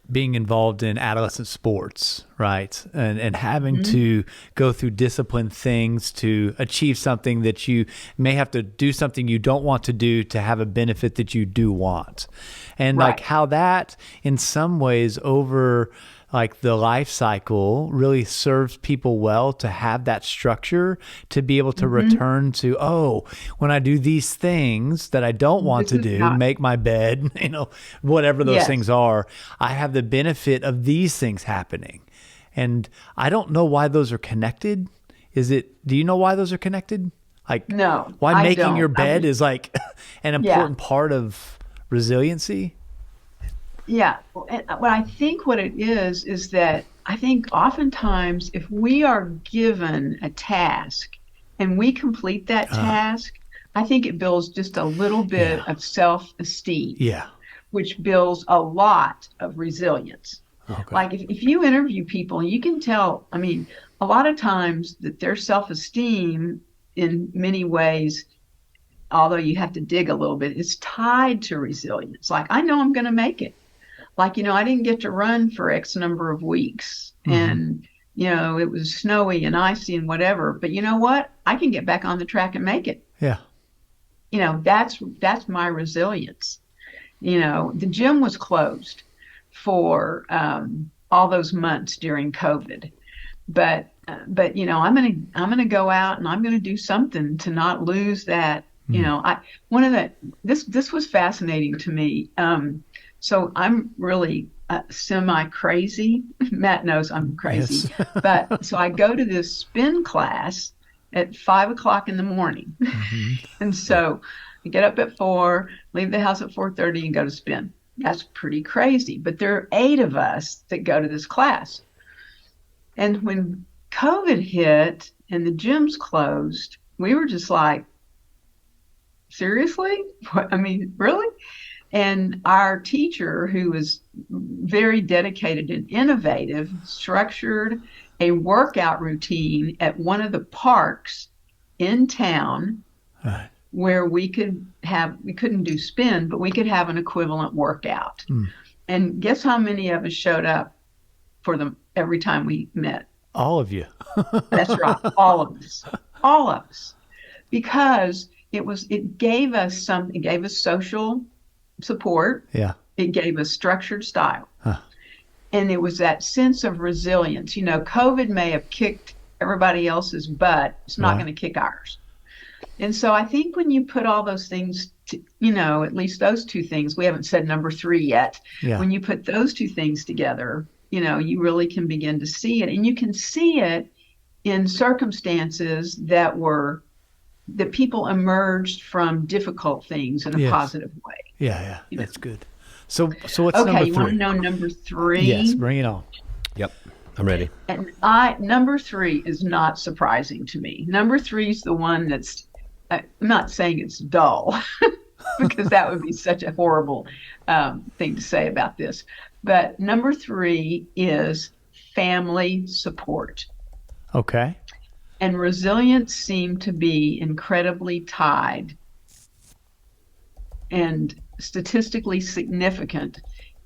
being involved in adolescent sports, right? And having to go through disciplined things to achieve something that you may have to do something you don't want to do to have a benefit that you do want. And like how that in some ways over like the life cycle really serves people well to have that structure to be able to return to, when I do these things that I don't want to do, make my bed, whatever those things are, I have the benefit of these things happening. And I don't know why those are connected. Do you know why those are connected? Like, no, why making your bed is like an important part of resiliency? Yeah. And what I think what it is that I think oftentimes if we are given a task and we complete that task, I think it builds just a little bit of self-esteem, which builds a lot of resilience. Okay. Like if you interview people, you can tell, I mean, a lot of times that their self-esteem in many ways, although you have to dig a little bit, is tied to resilience. Like, I know I'm going to make it. Like, I didn't get to run for X number of weeks and, it was snowy and icy and whatever, but you know what? I can get back on the track and make it. Yeah. That's my resilience. The gym was closed for all those months during COVID, but I'm going to go out and I'm going to do something to not lose that. This was fascinating to me. So I'm really semi-crazy. Matt knows I'm crazy. Yes. But so I go to this spin class at 5:00 in the morning. And so I get up at 4, leave the house at 4:30 and go to spin. That's pretty crazy. But there are 8 of us that go to this class. And when COVID hit and the gyms closed, we were just like, seriously? I mean, really? And our teacher, who was very dedicated and innovative, structured a workout routine at one of the parks in town Right. where we couldn't do spin, but we could have an equivalent workout. And guess how many of us showed up for them every time we met? All of you. That's right. All of us. Because it gave us social support. Yeah. It gave us structured style. Huh. And it was that sense of resilience. COVID may have kicked everybody else's butt. It's not Right. going to kick ours. And so I think when you put all those things, at least those two things, we haven't said number 3 yet. Yeah. When you put those two things together, you really can begin to see it. And you can see it in circumstances that people emerged from difficult things in a Yes. positive way. Yeah. That's good. So what's number Okay, 3? you want to know number 3? Yes, bring it on. Yep, I'm ready. And number 3 is not surprising to me. Number 3 is the one I'm not saying it's dull, because that would be such a horrible thing to say about this. But number 3 is family support. Okay. And resilience seemed to be incredibly tied and statistically significant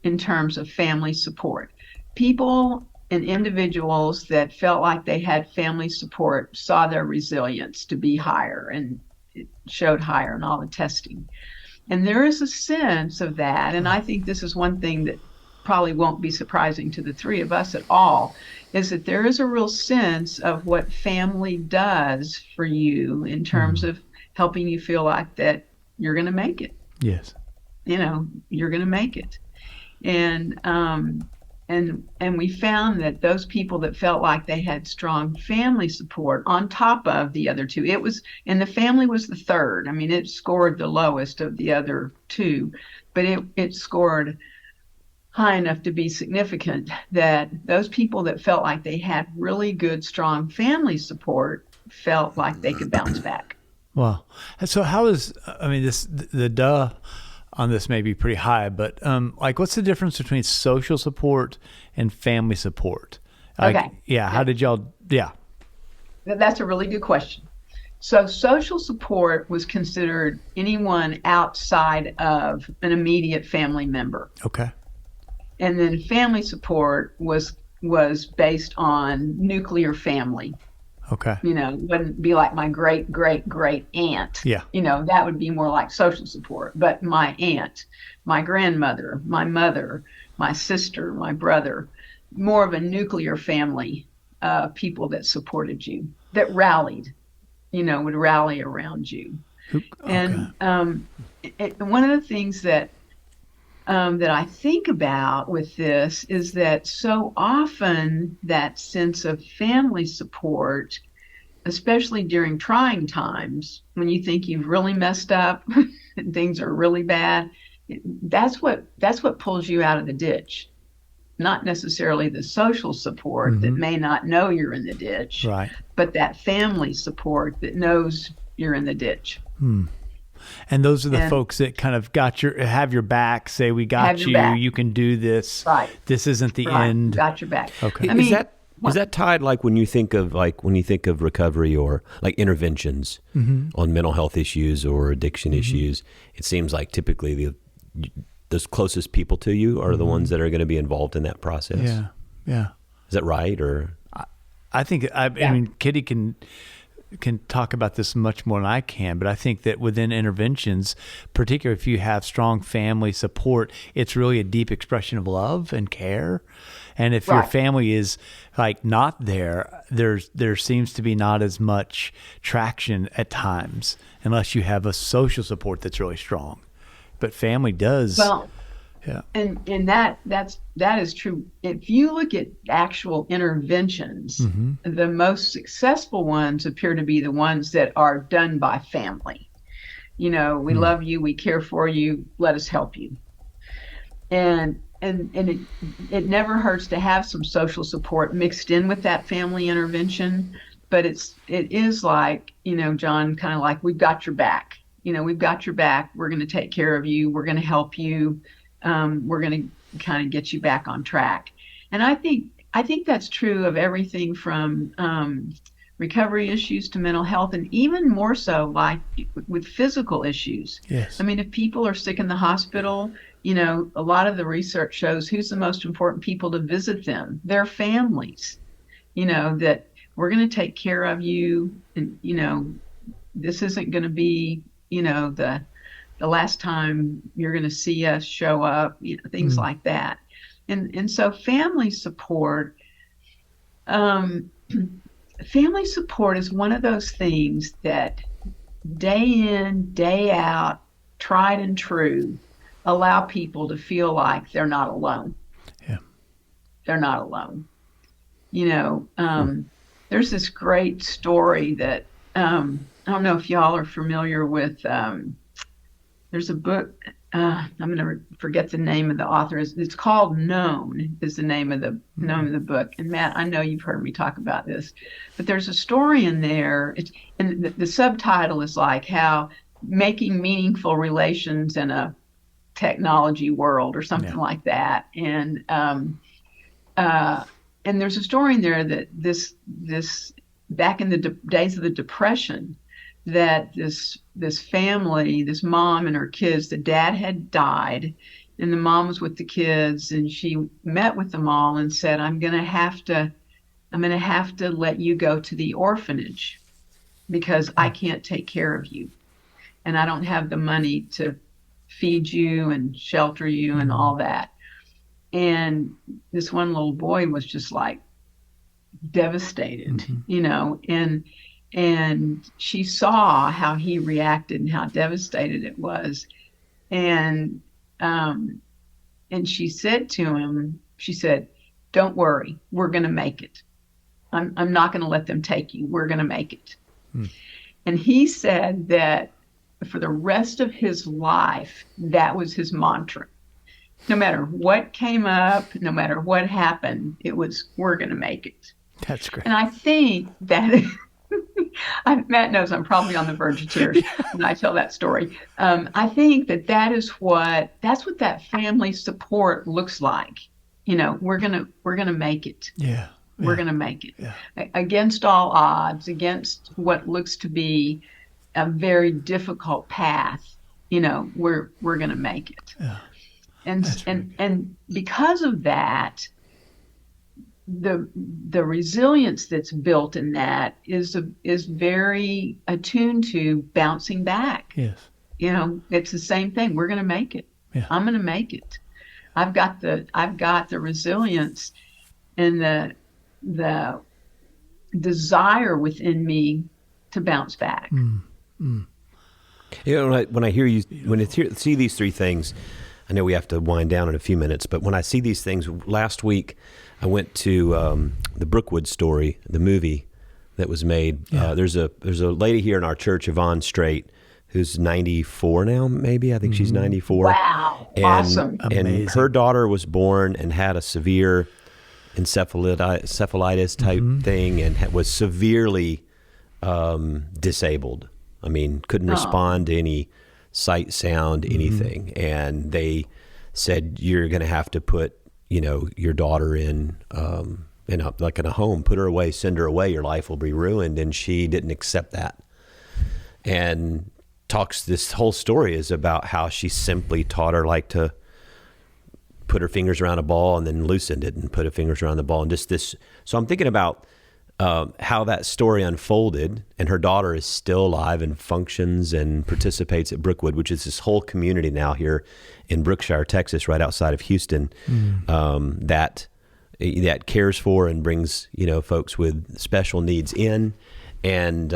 in terms of family support. People and individuals that felt like they had family support saw their resilience to be higher, and it showed higher in all the testing. And there is a sense of that, and I think this is one thing that probably won't be surprising to the 3 of us at all, is that there is a real sense of what family does for you in terms of helping you feel like that you're going to make it. Yes. You're going to make it. And we found that those people that felt like they had strong family support on top of the other 2, and the family was the 3rd. I mean, it scored the lowest of the other 2, but it scored high enough to be significant, that those people that felt like they had really good, strong family support felt like they could bounce back. Wow. So the duh on this may be pretty high, but what's the difference between social support and family support? Okay. Yeah. How did y'all? Yeah. That's a really good question. So social support was considered anyone outside of an immediate family member. Okay. And then family support was based on nuclear family. Okay. It wouldn't be like my great, great, great aunt. Yeah. That would be more like social support. But my aunt, my grandmother, my mother, my sister, my brother, more of a nuclear family, people that supported you, that rallied, would rally around you. Okay. And one of the things that I think about with this is that so often that sense of family support, especially during trying times, when you think you've really messed up and things are really bad, that's what pulls you out of the ditch. Not necessarily the social support that may not know you're in the ditch, Right. but that family support that knows you're in the ditch. And those are the folks that kind of have your back, say, we got you, you can do this. Right. This isn't the end. Got your back. Okay. Is that tied when you think of recovery or like interventions on mental health issues or addiction issues? It seems like typically those closest people to you are the ones that are going to be involved in that process. Yeah. Is that right? Or I think I mean, Kitty can talk about this much more than I can, but I think that within interventions, particularly if you have strong family support, it's really a deep expression of love and care. And if your family is not there seems to be not as much traction at times unless you have a social support that's really strong. But family does. Well, yeah. And that is true. If you look at actual interventions, the most successful ones appear to be the ones that are done by family. We love you, we care for you, let us help you. And it never hurts to have some social support mixed in with that family intervention, but it is like, John, kind of like, we've got your back. we've got your back. We're going to take care of you. We're going to help you. We're going to kind of get you back on track. And I think that's true of everything from recovery issues to mental health, and even more so like with physical issues. Yes. I mean, if people are sick in the hospital, a lot of the research shows who's the most important people to visit them, their families, that we're going to take care of you. And, this isn't going to be, the last time you're going to see us show up, things like that. And so family support is one of those things that day in, day out, tried and true, allow people to feel like they're not alone. Yeah. They're not alone. There's this great story that, I don't know if y'all are familiar with, there's a book, I'm going to forget the name of the author. It's called Known is the name of the book. And Matt, I know you've heard me talk about this, but there's a story in there. And the subtitle is like how making meaningful relations in a technology world or something like that. And there's a story in there that this back in the days of the Depression, that this family, this mom and her kids, the dad had died and the mom was with the kids, and she met with them all and said, I'm going to have to let you go to the orphanage because I can't take care of you. And I don't have the money to feed you and shelter you and all that. And this one little boy was just like devastated, and she saw how he reacted and how devastated it was. And she said to him, don't worry, we're going to make it. I'm not going to let them take you. We're going to make it. And he said that for the rest of his life, that was his mantra. No matter what came up, no matter what happened, it was, we're going to make it. That's great. And I think that Matt knows I'm probably on the verge of tears when I tell that story. I think that's what that family support looks like. We're gonna make it. Yeah. We're gonna make it. Yeah. Against all odds, against what looks to be a very difficult path. We're gonna make it. Yeah. And because of that, the resilience that's built in that is very attuned to bouncing back. Yes. It's the same thing. We're going to make it. Yeah. I'm going to make it. I've got the resilience and the desire within me to bounce back. When I hear you, see these three things, I know we have to wind down in a few minutes, but when I see these things, last week I went to the Brookwood story, the movie that was made. Yeah. There's a lady here in our church, Yvonne Strait, who's 94 now, maybe. I think she's 94. Wow. And, Awesome. And her daughter was born and had a severe encephalitis type thing and was severely disabled. I mean, couldn't respond to any sight, sound, anything. And they said, you're going to have to put, your daughter in a home, put her away, send her away, your life will be ruined. And she didn't accept that. And this whole story is about how she simply taught her to put her fingers around a ball and then loosened it and put her fingers around the ball. And just this. So I'm thinking about how that story unfolded, and her daughter is still alive and functions and participates at Brookwood, which is this whole community now here in Brookshire, Texas, right outside of Houston, that cares for and brings folks with special needs in, and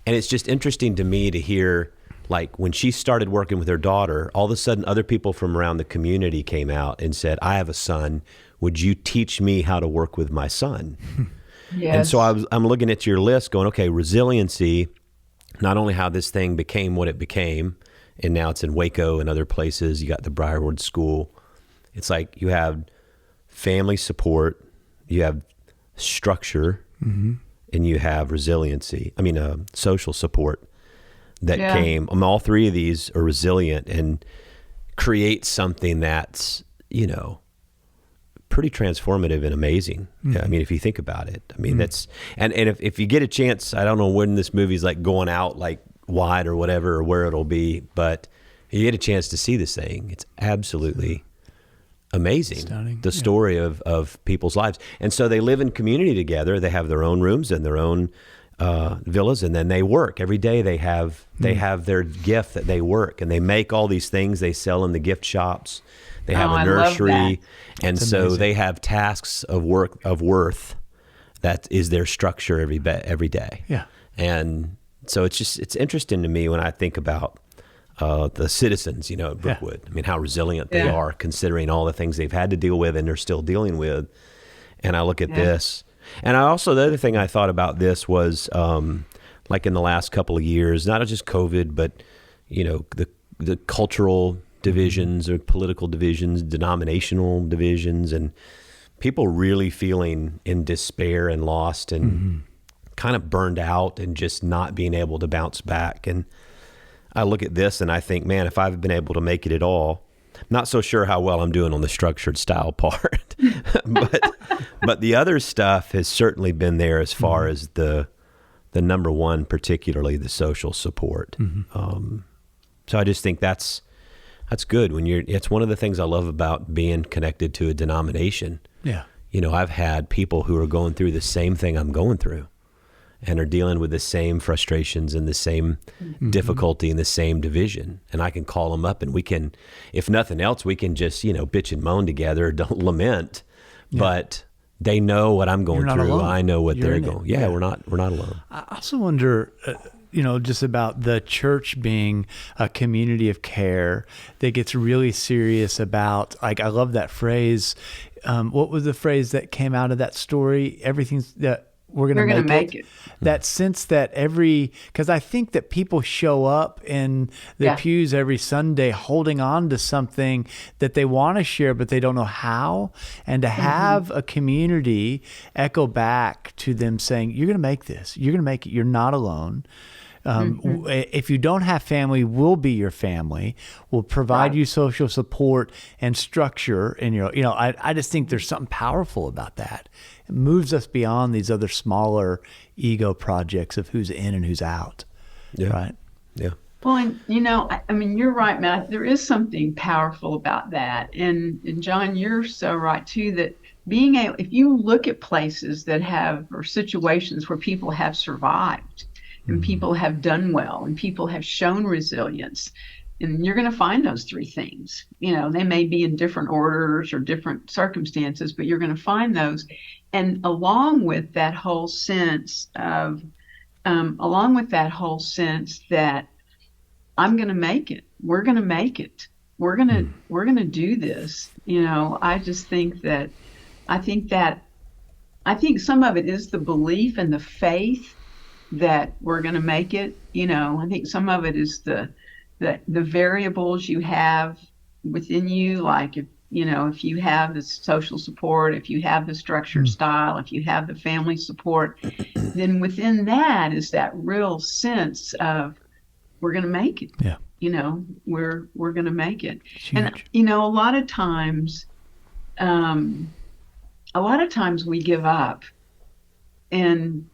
it's just interesting to me to hear, like, when she started working with her daughter, all of a sudden other people from around the community came out and said, I have a son, would you teach me how to work with my son? Yes. And so I'm looking at your list going, okay, resiliency, not only how this thing became what it became, and now it's in Waco and other places, you got the Briarwood School. It's like you have family support, you have structure, and you have resiliency. Social support. that Yeah. came. All three of these are resilient and create something that's, pretty transformative and amazing. I mean, if you think about it, I mean, that's, and if you get a chance, I don't know when this movie's like going out like wide or whatever, or where it'll be, but if you get a chance to see this thing, it's absolutely amazing. Stunning. The story of people's lives. And so they live in community together. They have their own rooms and their own villas, and then they work every day. They have their gift that they work, and they make all these things they sell in the gift shops. They have a I love nursery, and That's so amazing. they have tasks of worth. That is their structure every day. Yeah. And so it's interesting to me when I think about the citizens, at Brookwood. I mean, how resilient they Yeah. are, considering all the things they've had to deal with and they're still dealing with. And I look at this, and the other thing I thought about this was, like in the last couple of years, not just COVID, but the cultural divisions or political divisions, denominational divisions, and people really feeling in despair and lost and kind of burned out and just not being able to bounce back. And I look at this and I think, man, if I've been able to make it at all, I'm not so sure how well I'm doing on the structured style part, but the other stuff has certainly been there as far as the number one, particularly the social support. So I just think that's good when it's one of the things I love about being connected to a denomination. Yeah. I've had people who are going through the same thing I'm going through and are dealing with the same frustrations and the same difficulty and the same division. And I can call them up and we can, if nothing else, we can just, bitch and moan together, don't lament, but they know what I'm going You're not through. alone. I know what You're they're in it. going. Yeah, we're not alone. I also wonder, just about the church being a community of care that gets really serious about, like, I love that phrase. What was the phrase that came out of that story? Everything's that we're going to make it. That sense that because I think that people show up in the pews every Sunday holding on to something that they want to share, but they don't know how. And to have a community echo back to them saying, you're going to make this, you're going to make it, you're not alone. If you don't have family, we'll be your family. We'll provide you social support and structure in your, I just think there's something powerful about that. It moves us beyond these other smaller ego projects of who's in and who's out. Yeah. Right. Yeah. Well, and I mean, you're right, Matt. There is something powerful about that. And John, you're so right too, that if you look at places that or situations where people have survived, and people have done well, and people have shown resilience, and you're going to find those three things. They may be in different orders or different circumstances, but you're going to find those. And along with that whole sense that I'm going to make it, we're going to make it, we're going to do this. I just think I think some of it is the belief and the faith that we're going to make it. I think some of it is the variables you have within you, like if you have the social support, if you have the structured style, if you have the family support, then within that is that real sense of we're going to make it. Yeah. We're going to make it. Huge. And a lot of times we give up, and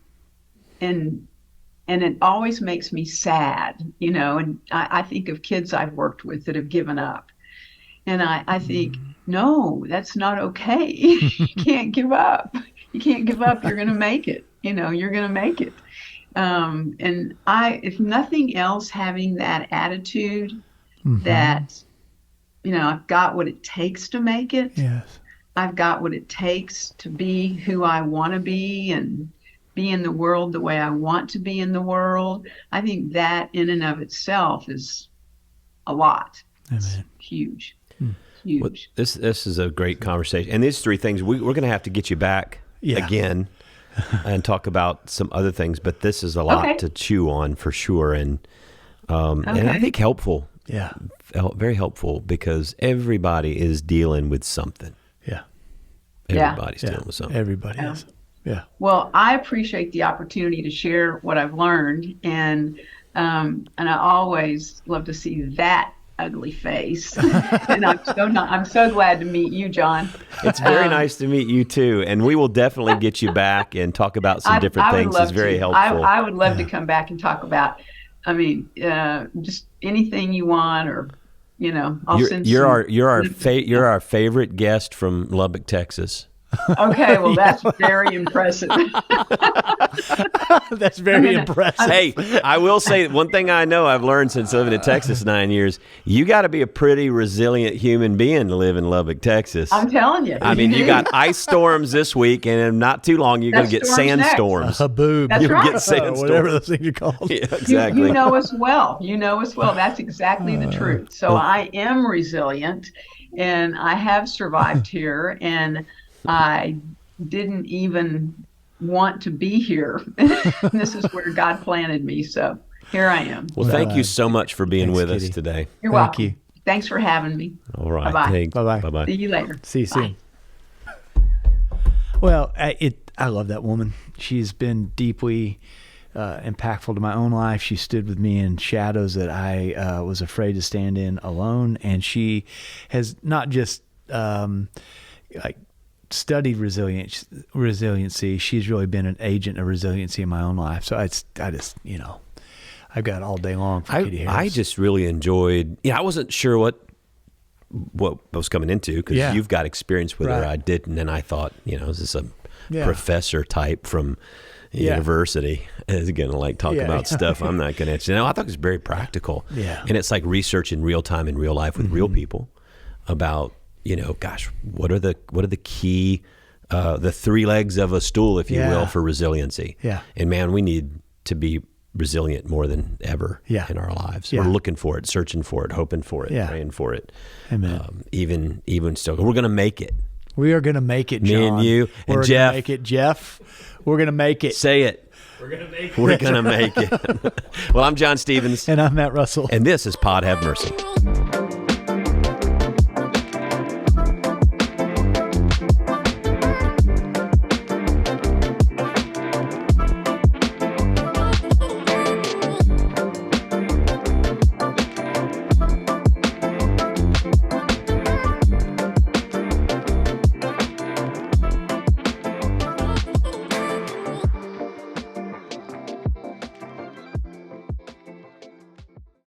it always makes me sad, and I think of kids I've worked with that have given up. And I think, no, that's not okay. You can't give up. You can't give up. You're going to make it. You're going to make it. And if nothing else, having that attitude that, I've got what it takes to make it. Yes. I've got what it takes to be who I want to be and be in the world the way I want to be in the world. I think that in and of itself is a lot. Amen. It's huge. Huge. Well, this is a great conversation. And these three things, we're going to have to get you back again and talk about some other things, but this is a lot to chew on for sure. And I think helpful. Yeah. Very helpful, because everybody is dealing with something. Yeah. Everybody's dealing with something. Everybody is. Yeah. Well, I appreciate the opportunity to share what I've learned, and And I always love to see that ugly face. And I'm so glad to meet you, John. It's very nice to meet you too, and we will definitely get you back and talk about some different things. It's very helpful. I would love to come back and talk about, just anything you want, or I'll send. You're our favorite guest from Lubbock, Texas. Okay, well, that's very impressive. That's very impressive. Hey, I will say one thing I know I've learned since living in Texas 9 years. You got to be a pretty resilient human being to live in Lubbock, Texas. I'm telling you. I mean, you got ice storms this week, and in not too long, you're going to get sandstorms. Haboob. That's right. Get sandstorms. Whatever those things are called. Yeah, exactly. You know us well. That's exactly the truth. So I am resilient, and I have survived here, and I didn't even want to be here. This is where God planted me. So here I am. Well, thank you so much for being with Kitty. us today. You're welcome. You. Thanks for having me. All right. Bye-bye. Thanks. Bye-bye. Bye-bye. See you later. See you soon. Well, I love that woman. She's been deeply impactful to my own life. She stood with me in shadows that I was afraid to stand in alone. And she has not just studied resiliency. She's really been an agent of resiliency in my own life. So I just I've got all day long for Kitty Harris. I just really enjoyed. I wasn't sure what I was coming into, because you've got experience with her. I didn't, and I thought, is this a professor type from university is going to talk about stuff I'm not going to answer. I thought it was very practical. Yeah, and it's like research in real time in real life with real people about. What are the key, the three legs of a stool, if you will, for resiliency? Yeah. And man, we need to be resilient more than ever in our lives. We're looking for it, searching for it, hoping for it, praying for it. Amen. Even still, we're going to make it. We are going to make it, John. Me and you and we're Jeff. We're going to make it, Jeff. We're going to make it. Say it. We're going to make it. We're going to make it. Well, I'm John Stevens. And I'm Matt Russell. And this is Pod Have Mercy.